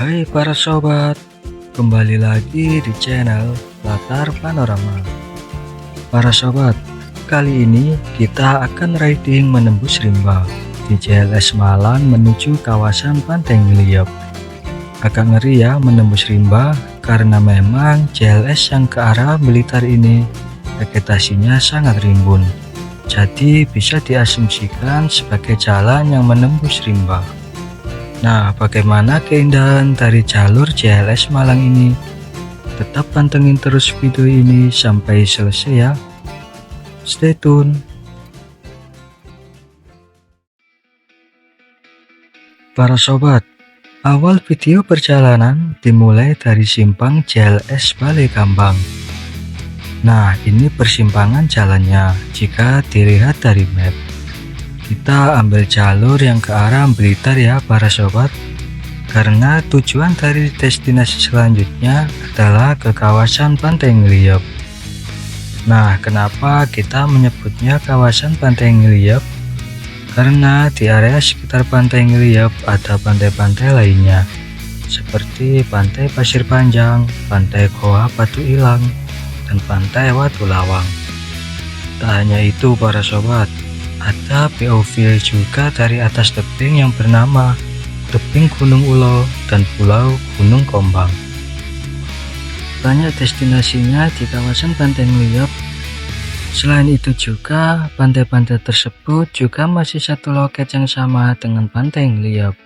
Hai para sobat, kembali lagi di channel Latar Panorama. Para sobat, kali ini kita akan riding menembus rimba di JLS Malang menuju kawasan Pantai Ngeliep. Agak ngeri ya menembus rimba karena memang JLS yang ke arah Blitar ini vegetasinya sangat rimbun. Jadi bisa diasumsikan sebagai jalan yang menembus rimba. Nah, bagaimana keindahan dari jalur JLS Malang ini? Tetap pantengin terus video ini sampai selesai ya. Stay tune. Para sobat, awal video perjalanan dimulai dari simpang JLS Balai Kambang. Nah, ini persimpangan jalannya jika dilihat dari map. Kita ambil jalur yang ke arah Blitar ya para sobat, karena tujuan dari destinasi selanjutnya adalah ke kawasan Pantai Ngeliep. Nah, kenapa kita menyebutnya kawasan Pantai Ngeliep? Karena di area sekitar Pantai Ngeliep ada pantai-pantai lainnya seperti Pantai Pasir Panjang, Pantai Goa Batu Ilang, dan Pantai Watu Lawang. Tak hanya itu para sobat, ada POV juga dari atas tebing yang bernama Tebing Gunung Ulo dan Pulau Gunung Kombang. Banyak destinasinya di kawasan Pantai Ngeliep. Selain itu juga pantai-pantai tersebut juga masih satu loket yang sama dengan Pantai Ngeliep.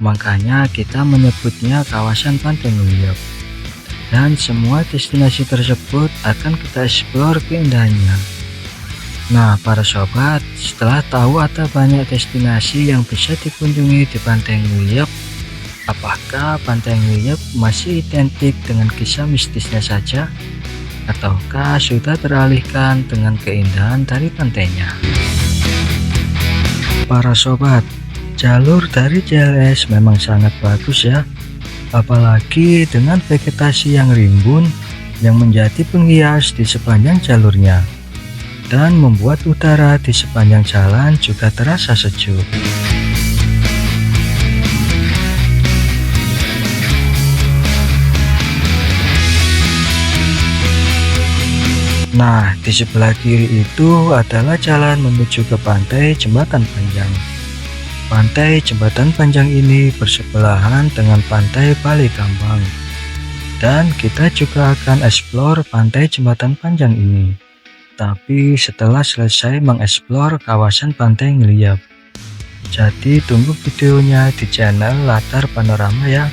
Makanya kita menyebutnya kawasan Pantai Ngeliep. Dan semua destinasi tersebut akan kita explore keindahannya. Nah para sobat, setelah tahu ada banyak destinasi yang bisa dikunjungi di Pantai Ngeliep, apakah Pantai Ngeliep masih identik dengan kisah mistisnya saja? Ataukah sudah teralihkan dengan keindahan dari pantainya? Para sobat, jalur dari JLS memang sangat bagus ya, apalagi dengan vegetasi yang rimbun yang menjadi penghias di sepanjang jalurnya, dan membuat udara di sepanjang jalan juga terasa sejuk. Nah, di sebelah kiri itu adalah jalan menuju ke Pantai Jembatan Panjang. Pantai Jembatan Panjang ini bersebelahan dengan Pantai Balai Kambang. Dan kita juga akan explore Pantai Jembatan Panjang ini. Tapi setelah selesai mengeksplor kawasan Pantai Ngeliep. Jadi tunggu videonya di channel Latar Panorama ya.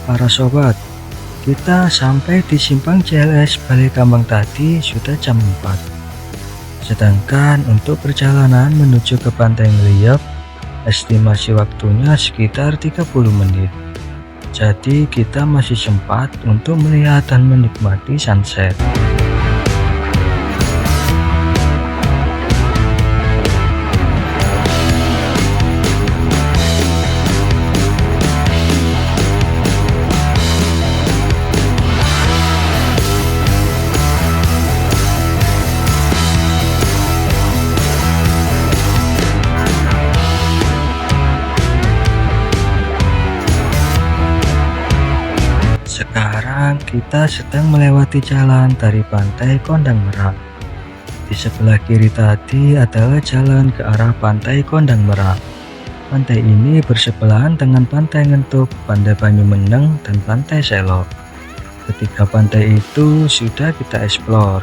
Para sobat, kita sampai di simpang JLS Balai Kambang tadi sudah jam 4. Sedangkan untuk perjalanan menuju ke Pantai Ngeliep, estimasi waktunya sekitar 30 menit. Jadi kita masih sempat untuk melihat dan menikmati sunset. Sekarang kita sedang melewati jalan dari Pantai Kondang Merak. Di sebelah kiri tadi adalah jalan ke arah Pantai Kondang Merak. Pantai ini bersebelahan dengan Pantai Ngentuk, Pantai Banyumeneng, dan Pantai Selok. Ketiga pantai itu sudah kita explore.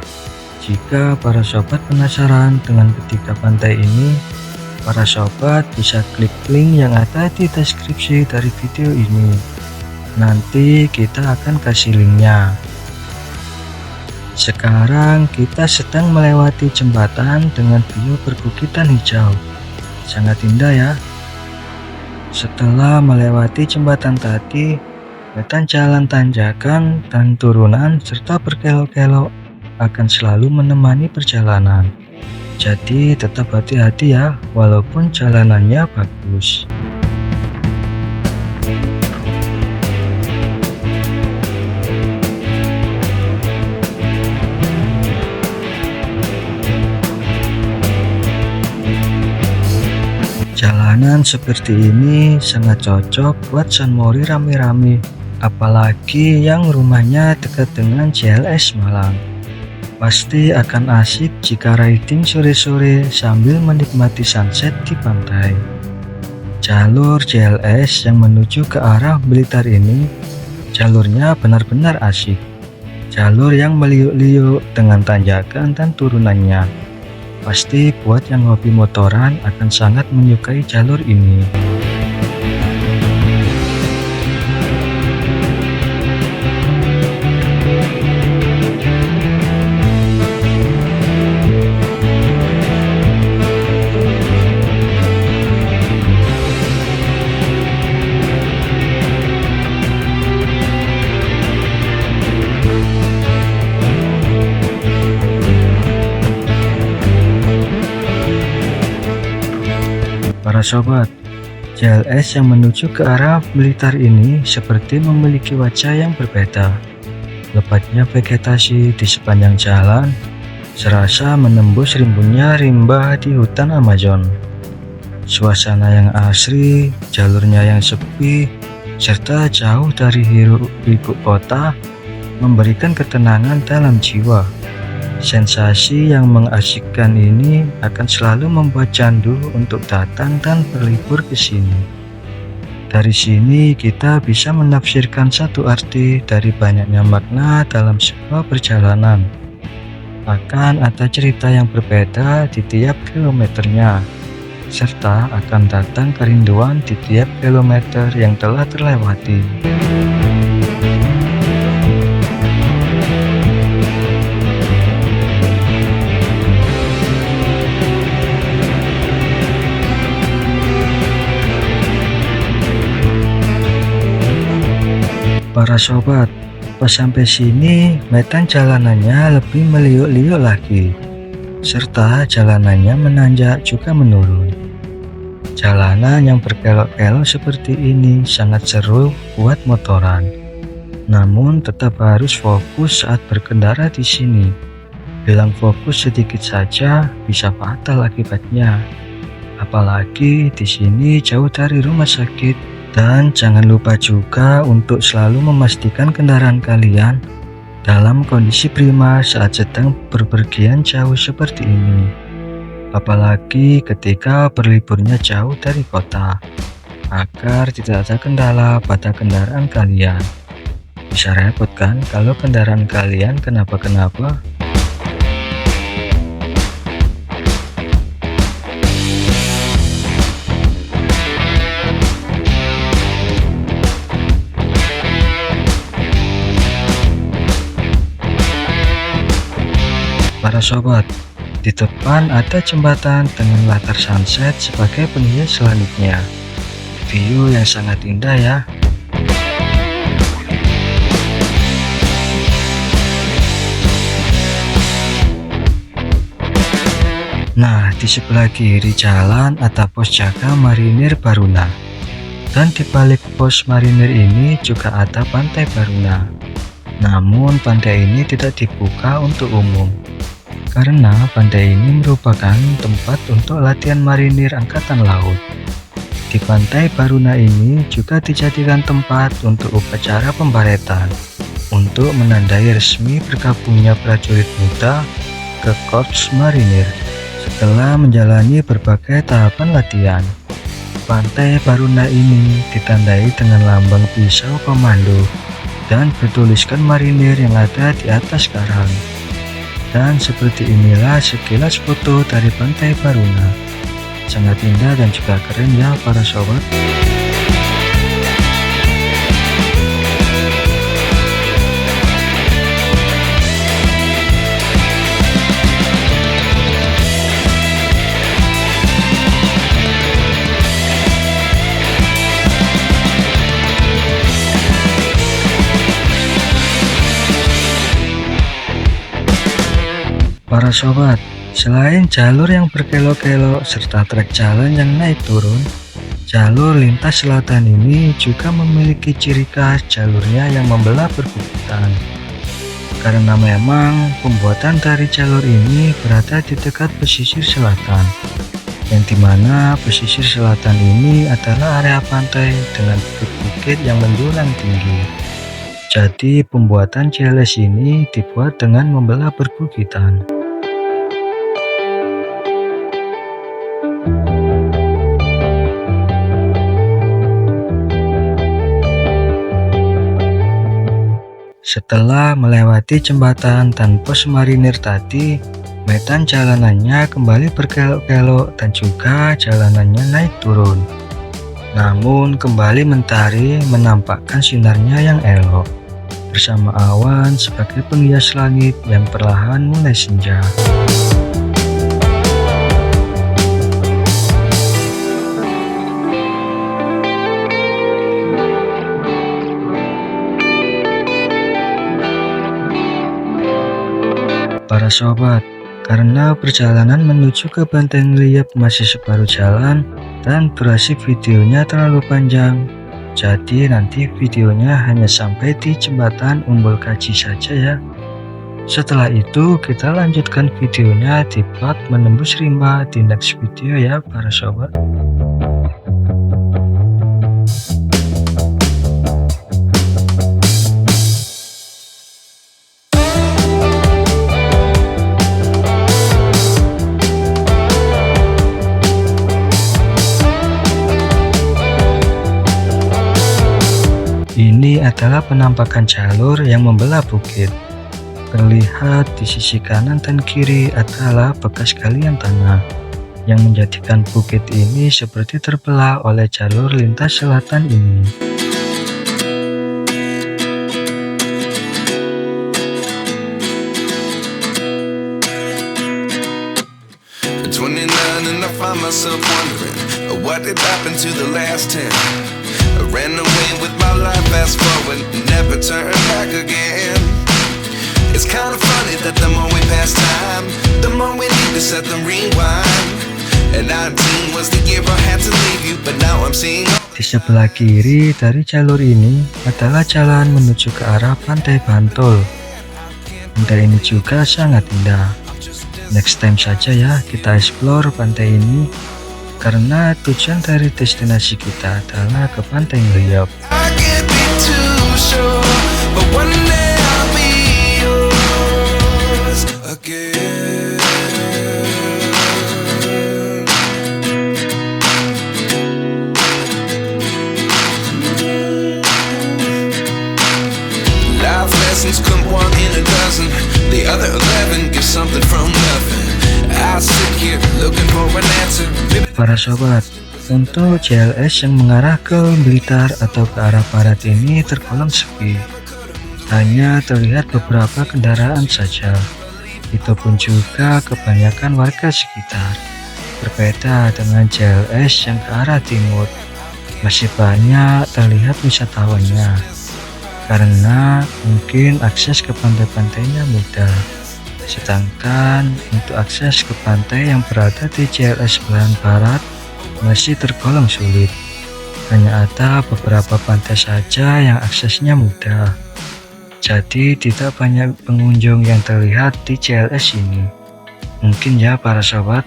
Jika para sobat penasaran dengan ketiga pantai ini, para sobat bisa klik link yang ada di deskripsi dari video ini. Nanti kita akan kasih linknya. Sekarang kita sedang melewati jembatan dengan view perbukitan hijau. sangat indah ya. Setelah melewati jembatan tadi, medan jalan tanjakan dan turunan serta berkelok-kelok akan selalu menemani perjalanan. Jadi tetap hati-hati ya, walaupun jalanannya bagus. Jalanan seperti ini sangat cocok buat sunmori rame-rame, apalagi yang rumahnya dekat dengan JLS Malang. Pasti akan asik jika riding sore-sore sambil menikmati sunset di pantai. Jalur JLS yang menuju ke arah Blitar ini, jalurnya benar-benar asik. Jalur yang meliuk-liuk dengan tanjakan dan turunannya. Pasti buat yang hobi motoran akan sangat menyukai jalur ini. Para sobat, JLS yang menuju ke arah Blitar ini seperti memiliki wajah yang berbeda. Lebatnya vegetasi di sepanjang jalan serasa menembus rimbunnya rimba di hutan Amazon. Suasana yang asri, jalurnya yang sepi, serta jauh dari hiruk pikuk kota memberikan ketenangan dalam jiwa. Sensasi yang mengasyikkan ini akan selalu membuat candu untuk datang dan berlibur ke sini. Dari sini kita bisa menafsirkan satu arti dari banyaknya makna dalam sebuah perjalanan. Akan ada cerita yang berbeda di tiap kilometernya, serta akan datang kerinduan di tiap kilometer yang telah terlewati. Para sobat, pas sampai sini medan jalanannya lebih meliuk-liuk lagi, serta jalanannya menanjak juga menurun. Jalanan yang berkelok-kelok seperti ini sangat seru buat motoran. Namun tetap harus fokus saat berkendara di sini. Hilang fokus sedikit saja bisa fatal akibatnya. Apalagi di sini jauh dari rumah sakit. Dan jangan lupa juga untuk selalu memastikan kendaraan kalian dalam kondisi prima saat sedang berpergian jauh seperti ini. Apalagi ketika berliburnya jauh dari kota, agar tidak ada kendala pada kendaraan kalian. Bisa repot kan kalau kendaraan kalian kenapa-kenapa? Para sobat, di depan ada jembatan dengan latar sunset sebagai penghias langitnya. View yang sangat indah ya. Nah, di sebelah kiri jalan ada pos jaga marinir Baruna. Dan di balik pos marinir ini juga ada pantai Baruna. Namun pantai ini tidak dibuka untuk umum. Karena pantai ini merupakan tempat untuk latihan marinir angkatan laut. Di pantai Baruna ini juga dijadikan tempat untuk upacara pembaretan untuk menandai resmi bergabungnya prajurit muda ke Korps Marinir setelah menjalani berbagai tahapan latihan. Pantai Baruna ini ditandai dengan lambang pisau komando dan bertuliskan marinir yang ada di atas karang. Dan seperti inilah sekilas foto dari pantai Baruna. Sangat indah dan juga keren ya para sobat. Para sobat, selain jalur yang berkelok-kelok serta trek jalan yang naik turun, jalur lintas selatan ini juga memiliki ciri khas jalurnya yang membelah perbukitan. Karena memang pembuatan dari jalur ini berada di dekat pesisir selatan, yang dimana pesisir selatan ini adalah area pantai dengan bukit-bukit yang menjulang tinggi. Jadi pembuatan JLS ini dibuat dengan membelah perbukitan. Setelah melewati jembatan dan pos marinir tadi, medan jalanannya kembali berkelok-kelok dan juga jalanannya naik turun. Namun kembali mentari menampakkan sinarnya yang elok, bersama awan sebagai penghias langit yang perlahan mulai senja. Para sobat, karena perjalanan menuju ke Banteng Liep masih separuh jalan dan durasi videonya terlalu panjang, jadi nanti videonya hanya sampai di jembatan Umbul Kaji saja ya. Setelah itu kita lanjutkan videonya di part menembus rimba di next video ya para sobat. Ini adalah penampakan jalur yang membelah bukit. Terlihat di sisi kanan dan kiri adalah bekas galian tanah yang menjadikan bukit ini seperti terbelah oleh jalur lintas selatan ini. I ran away with my life, fast forward, never turn back again. It's kind of funny that the more we pass time, the more we need to set the rewind. And 19 was the year I had to leave you, but now I'm seeing. Di sebelah kiri dari jalur ini adalah jalan menuju ke arah Pantai Bantul. Pantai ini juga sangat indah. Next time saja ya kita explore pantai ini, karena tujuan dari destinasi kita adalah ke Banteng Liep. Life lessons come one in a dozen, the other 11 give something from nothing. I sit here looking for an answer. Para sobat, untuk JLS yang mengarah ke Blitar atau ke arah barat ini tergolong sepi. Hanya terlihat beberapa kendaraan saja. Itu pun juga kebanyakan warga sekitar. Berbeda dengan JLS yang ke arah timur, masih banyak terlihat wisatawannya. Karena mungkin akses ke pantai-pantainya mudah. Sedangkan untuk akses ke pantai yang berada di JLS belahan barat masih tergolong sulit. Hanya ada beberapa pantai saja yang aksesnya mudah. Jadi tidak banyak pengunjung yang terlihat di JLS ini. Mungkin ya para sobat.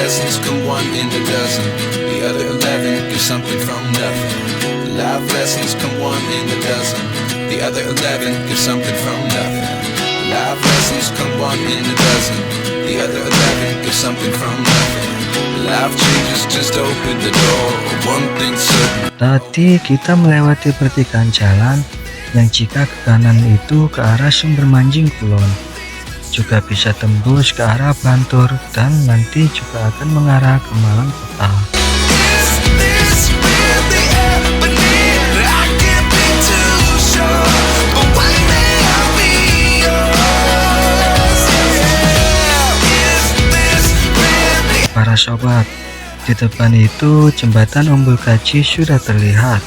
Lessons come one in a dozen, the other 11 give something from nothing. Life lessons come one in a dozen, the other 11 give something from nothing. Life lessons come one in a dozen, the other 11 give something from nothing. Life changes just open the door, one thing certain. Tadi kita melewati pertigaan jalan yang jika ke kanan itu ke arah Sumber Manjing Kulon, juga bisa tembus ke arah Bantur dan nanti juga akan mengarah ke Malang Kota. sobat, di depan itu jembatan Umbul Kaji sudah terlihat.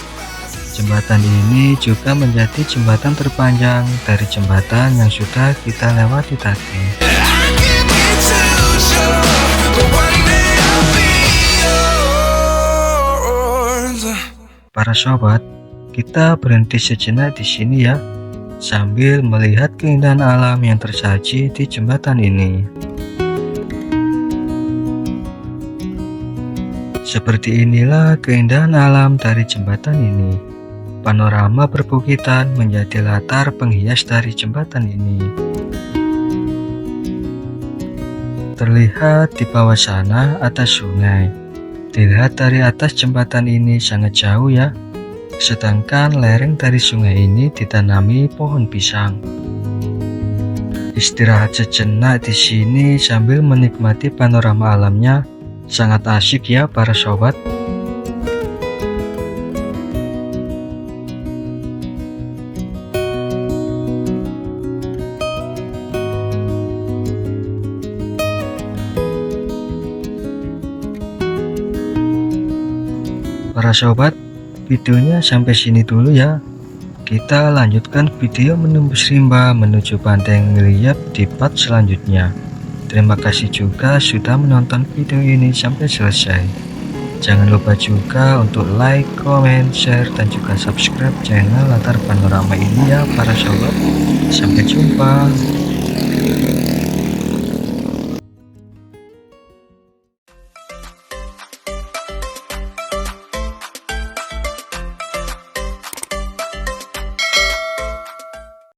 Jembatan ini juga menjadi jembatan terpanjang dari jembatan yang sudah kita lewati tadi. Para sobat, kita berhenti sejenak di sini ya, sambil melihat keindahan alam yang tersaji di jembatan ini. Seperti inilah keindahan alam dari jembatan ini. Panorama perbukitan menjadi latar penghias dari jembatan ini. Terlihat di bawah sana atas sungai. Dilihat dari atas jembatan ini sangat jauh ya. Sedangkan lereng dari sungai ini ditanami pohon pisang. Istirahat sejenak di sini sambil menikmati panorama alamnya sangat asyik ya para sobat. Para sobat, videonya sampai sini dulu ya. Kita lanjutkan video menembus rimba menuju pantai ngeliat di part selanjutnya. Terima kasih juga sudah menonton video ini sampai selesai. Jangan lupa juga untuk like, comment, share, dan juga subscribe channel Latar Panorama ini ya para sobat. Sampai jumpa.